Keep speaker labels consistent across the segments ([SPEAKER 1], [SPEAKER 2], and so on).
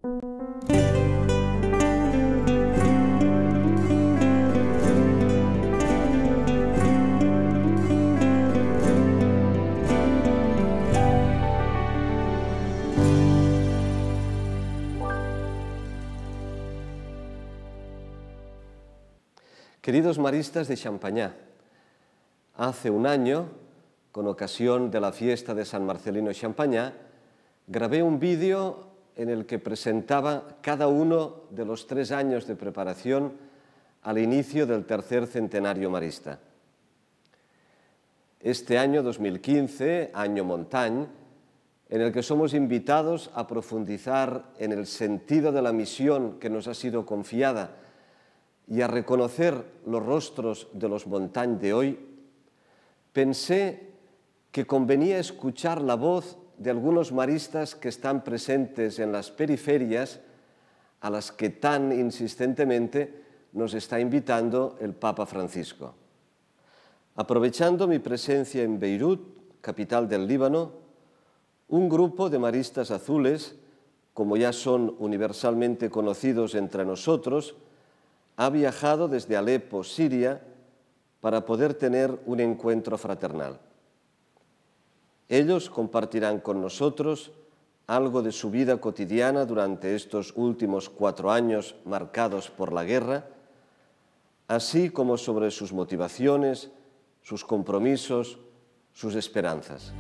[SPEAKER 1] Queridos maristas de Champañá, hace un año, con ocasión de la fiesta de San Marcelino Champañá, grabé un vídeo en el que presentaba cada uno de los 3 años de preparación al inicio del tercer centenario marista. Este año 2015, año Montagne, en el que somos invitados a profundizar en el sentido de la misión que nos ha sido confiada y a reconocer los rostros de los Montagne de hoy, pensé que convenía escuchar la voz de algunos maristas que están presentes en las periferias a las que tan insistentemente nos está invitando el Papa Francisco. Aprovechando mi presencia en Beirut, capital del Líbano, un grupo de maristas azules, como ya son universalmente conocidos entre nosotros, ha viajado desde Alepo, Siria, para poder tener un encuentro fraternal. Ellos compartirán con nosotros algo de su vida cotidiana durante estos últimos 4 años marcados por la guerra, así como sobre sus motivaciones, sus compromisos, sus esperanzas.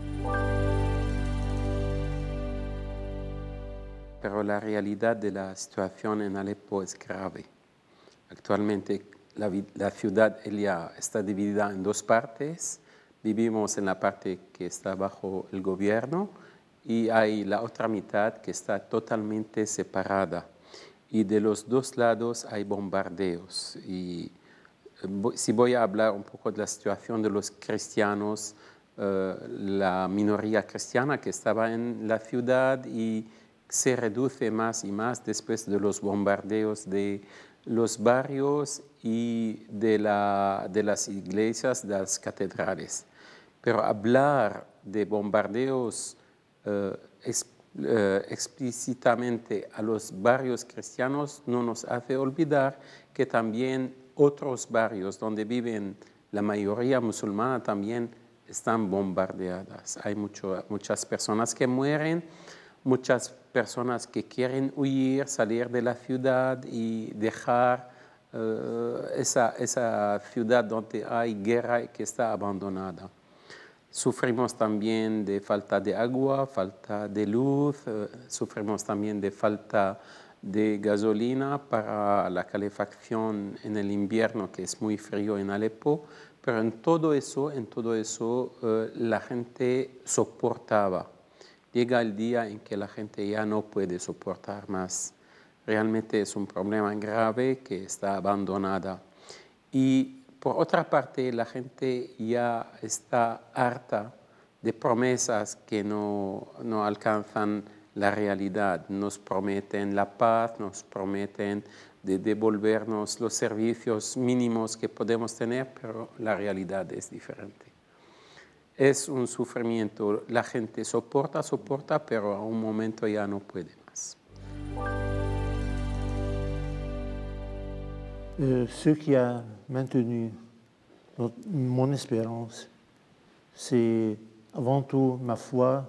[SPEAKER 2] Pero la realidad de la situación en Alepo es grave. Actualmente la ciudad Elia está dividida en 2 partes. Vivimos en la parte que está bajo el gobierno y hay la otra mitad que está totalmente separada. Y de los 2 lados hay bombardeos. Y si voy a hablar un poco de la situación de los cristianos, la minoría cristiana que estaba en la ciudad y se reduce más y más después de los bombardeos de los barrios y de las iglesias, de las catedrales. Pero hablar de bombardeos explícitamente a los barrios cristianos no nos hace olvidar que también otros barrios donde viven la mayoría musulmana también están bombardeadas. Hay muchas personas que mueren, muchas personas que quieren huir, salir de la ciudad y dejar esa ciudad donde hay guerra y que está abandonada. Sufrimos también de falta de agua, falta de luz, sufrimos también de falta de gasolina para la calefacción en el invierno, que es muy frío en Alepo, pero en todo eso la gente soportaba. Llega el día en que la gente ya no puede soportar más. Realmente es un problema grave que está abandonada. Y por otra parte, la gente ya está harta de promesas que no alcanzan la realidad. Nos prometen la paz, nos prometen de devolvernos los servicios mínimos que podemos tener, pero la realidad es diferente. Es un sufrimiento. La gente soporta, pero a un momento ya no puede más.
[SPEAKER 3] Ce qui a maintenu mon espérance, c'est avant tout ma foi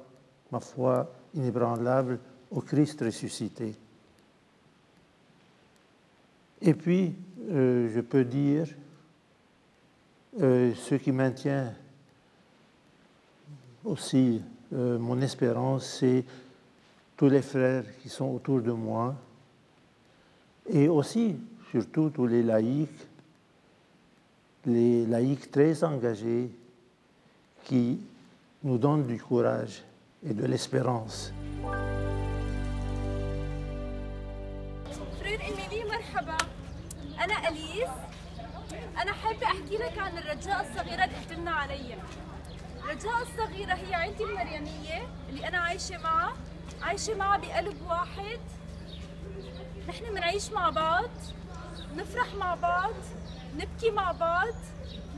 [SPEAKER 3] inébranlable au Christ ressuscité. Et puis, je peux dire, ce qui maintient aussi mon espérance, c'est tous les frères qui sont autour de moi et aussi, surtout, tous les laïcs très engagés qui nous donnent du courage et de l'espérance.
[SPEAKER 4] فرير إيميلي مرحبا، أنا أليس. أنا حابة أحكي لك عن الرجاء الصغيرة اللي قلت لنا عليها. الرجاء الصغيرة هي عيلتي المريمية اللي أنا عايشة معها بقلب واحد. نحن بنعيش مع بعض، نفرح مع بعض، نبكي مع بعض،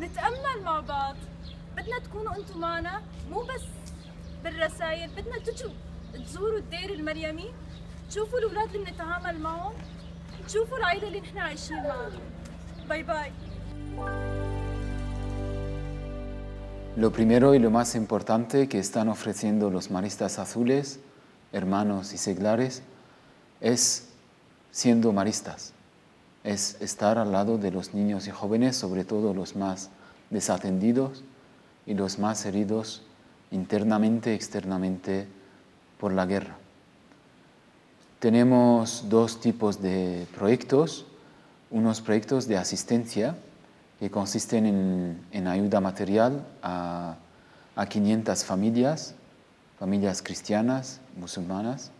[SPEAKER 4] نتأمل مع بعض. بدنا تكونوا أنتم معنا مو بس بالرسائل، بدنا تجوا تزوروا الدير المريمي، تشوفوا الأولاد اللي بنتعامل معهم، تشوفوا العائلة اللي نحن عايشينها. باي باي.
[SPEAKER 5] Lo primero y lo más importante que están ofreciendo los maristas azules, hermanos y seglares, es siendo maristas, es estar al lado de los niños y jóvenes, sobre todo los más desatendidos y los más heridos internamente y externamente por la guerra. Tenemos dos tipos de proyectos, unos proyectos de asistencia que consisten en ayuda material a 500 familias cristianas, musulmanas,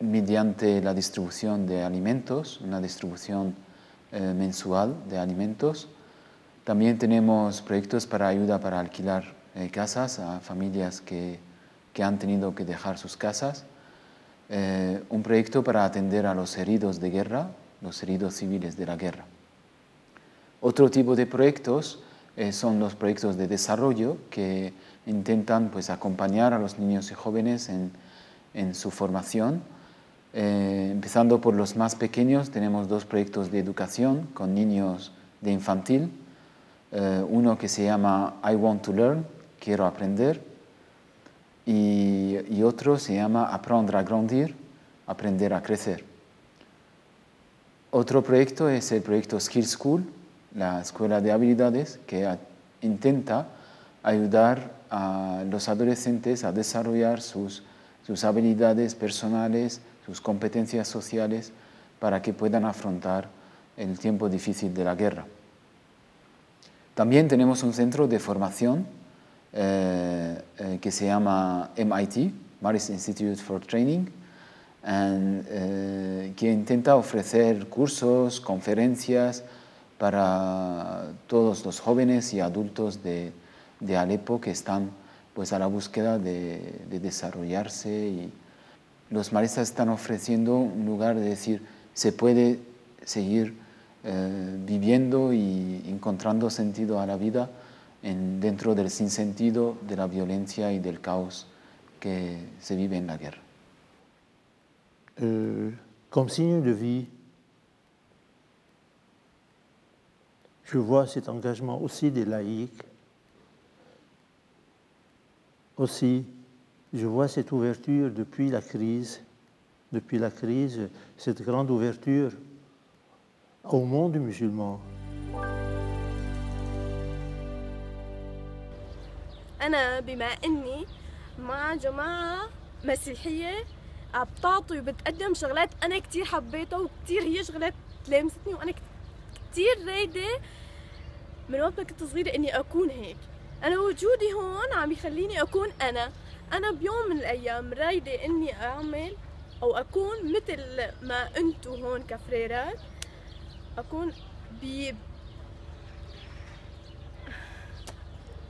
[SPEAKER 5] mediante la distribución de alimentos, una distribución mensual de alimentos. También tenemos proyectos para ayuda para alquilar casas a familias que han tenido que dejar sus casas. Un proyecto para atender a los heridos de guerra, los heridos civiles de la guerra. Otro tipo de proyectos son los proyectos de desarrollo que intentan pues, acompañar a los niños y jóvenes en su formación. Empezando por los más pequeños, tenemos dos proyectos de educación con niños de infantil. Uno que se llama I Want to Learn, quiero aprender, y otro se llama Apprendre à grandir, aprender a crecer. Otro proyecto es el proyecto Skill School, la escuela de habilidades, que intenta ayudar a los adolescentes a desarrollar sus habilidades personales, sus competencias sociales, para que puedan afrontar el tiempo difícil de la guerra. También tenemos un centro de formación que se llama MIT, Marist Institute for Training, que intenta ofrecer cursos, conferencias para todos los jóvenes y adultos de Alepo que están pues, a la búsqueda de desarrollarse. Y los maristas están ofreciendo un lugar de decir, se puede seguir viviendo y encontrando sentido a la vida dentro del sinsentido de la violencia y del caos que se vive en la guerra.
[SPEAKER 3] Comme signe de vie, je vois cet engagement aussi des laïcs. Aussi, je vois cette ouverture depuis la crise, cette grande ouverture au monde musulman.
[SPEAKER 6] أنا بما إني مع جماعة مسيحية عم بتعطي وبتقدم شغلات أنا كتير حبيتها وكتير هي شغلات لامستني وأنا كتير رايدة من وقت ما كنت صغيرة إني أكون هيك. أنا وجودي هون عم يخليني أكون أنا بيوم من الأيام رايدة إني أعمل أو أكون مثل ما أنتو هون كفريرات، أكون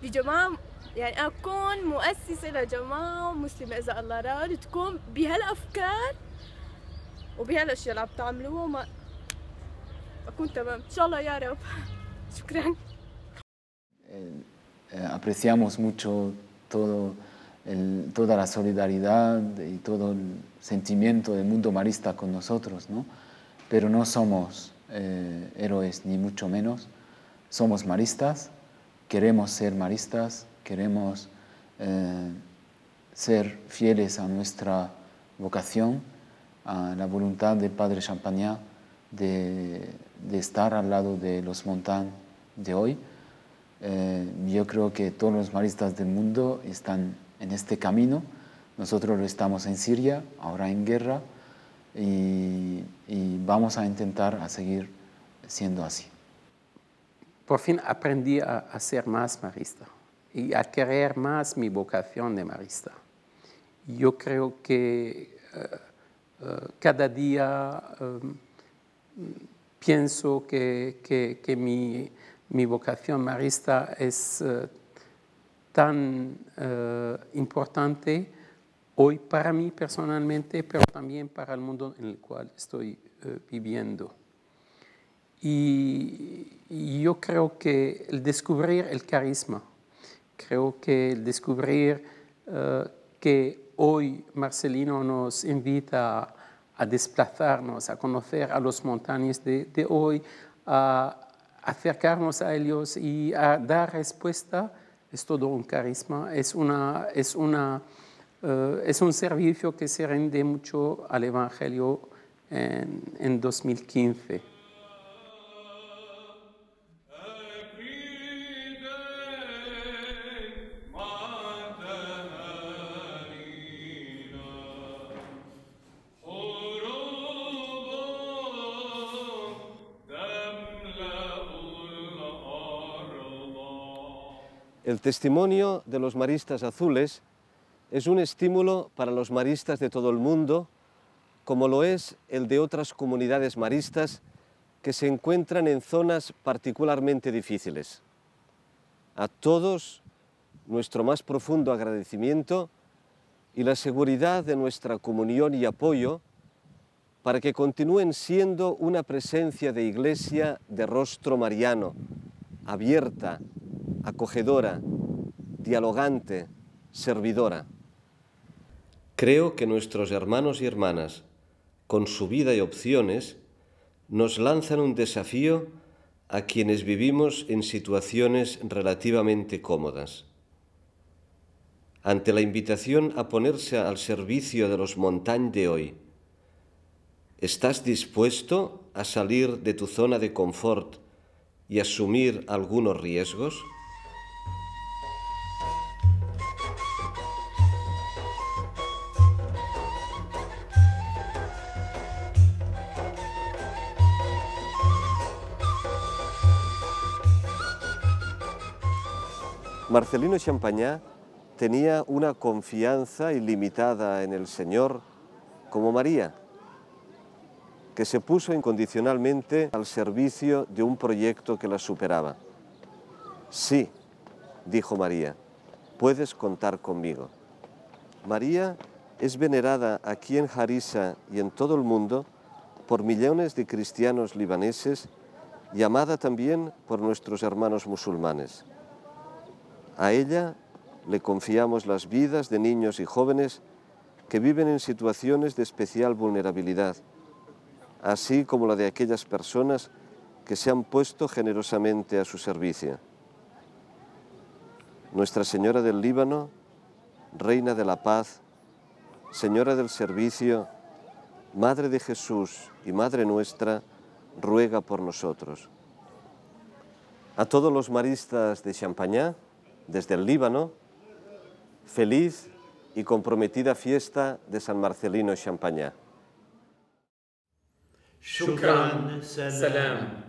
[SPEAKER 6] بجماعة، يعني أكون مؤسسة لجماعة مسلمة إذا الله راد، تكون بهالأفكار وبهالأشياء اللي عم تعملوها ما أكون تمام إن شاء الله يا رب. شكرا.
[SPEAKER 5] Apreciamos mucho toda la solidaridad y todo el sentimiento del mundo marista con nosotros, ¿no? Pero no somos héroes ni mucho menos, somos maristas, queremos ser maristas, queremos ser fieles a nuestra vocación, a la voluntad del Padre Champagnat de estar al lado de los Montans de hoy. Yo creo que todos los maristas del mundo están en este camino. Nosotros lo estamos en Siria, ahora en guerra, y vamos a intentar a seguir siendo así.
[SPEAKER 2] Por fin aprendí a ser más marista y a querer más mi vocación de marista. Yo creo que cada día pienso que mi vocación marista es tan importante hoy para mí personalmente, pero también para el mundo en el cual estoy viviendo. Y yo creo que el descubrir el carisma, creo que el descubrir que hoy Marcelino nos invita a desplazarnos, a conocer a los montañas de hoy, a acercarnos a ellos y a dar respuesta, es todo un carisma, es un servicio que se rinde mucho al Evangelio en 2015.
[SPEAKER 1] El testimonio de los maristas azules es un estímulo para los maristas de todo el mundo, como lo es el de otras comunidades maristas que se encuentran en zonas particularmente difíciles. A todos nuestro más profundo agradecimiento y la seguridad de nuestra comunión y apoyo para que continúen siendo una presencia de iglesia de rostro mariano, abierta, acogedora, dialogante, servidora. Creo que nuestros hermanos y hermanas, con su vida y opciones, nos lanzan un desafío a quienes vivimos en situaciones relativamente cómodas. Ante la invitación a ponerse al servicio de los Montagne de hoy, ¿estás dispuesto a salir de tu zona de confort y asumir algunos riesgos? Marcelino Champagnat tenía una confianza ilimitada en el Señor como María, que se puso incondicionalmente al servicio de un proyecto que la superaba. Sí, dijo María, puedes contar conmigo. María es venerada aquí en Harissa y en todo el mundo por millones de cristianos libaneses y amada también por nuestros hermanos musulmanes. A ella le confiamos las vidas de niños y jóvenes que viven en situaciones de especial vulnerabilidad, así como la de aquellas personas que se han puesto generosamente a su servicio. Nuestra Señora del Líbano, Reina de la Paz, Señora del Servicio, Madre de Jesús y Madre nuestra, ruega por nosotros. A todos los maristas de Champagnat, desde el Líbano, feliz y comprometida fiesta de San Marcelino Champagnat.
[SPEAKER 2] Shukran, salam.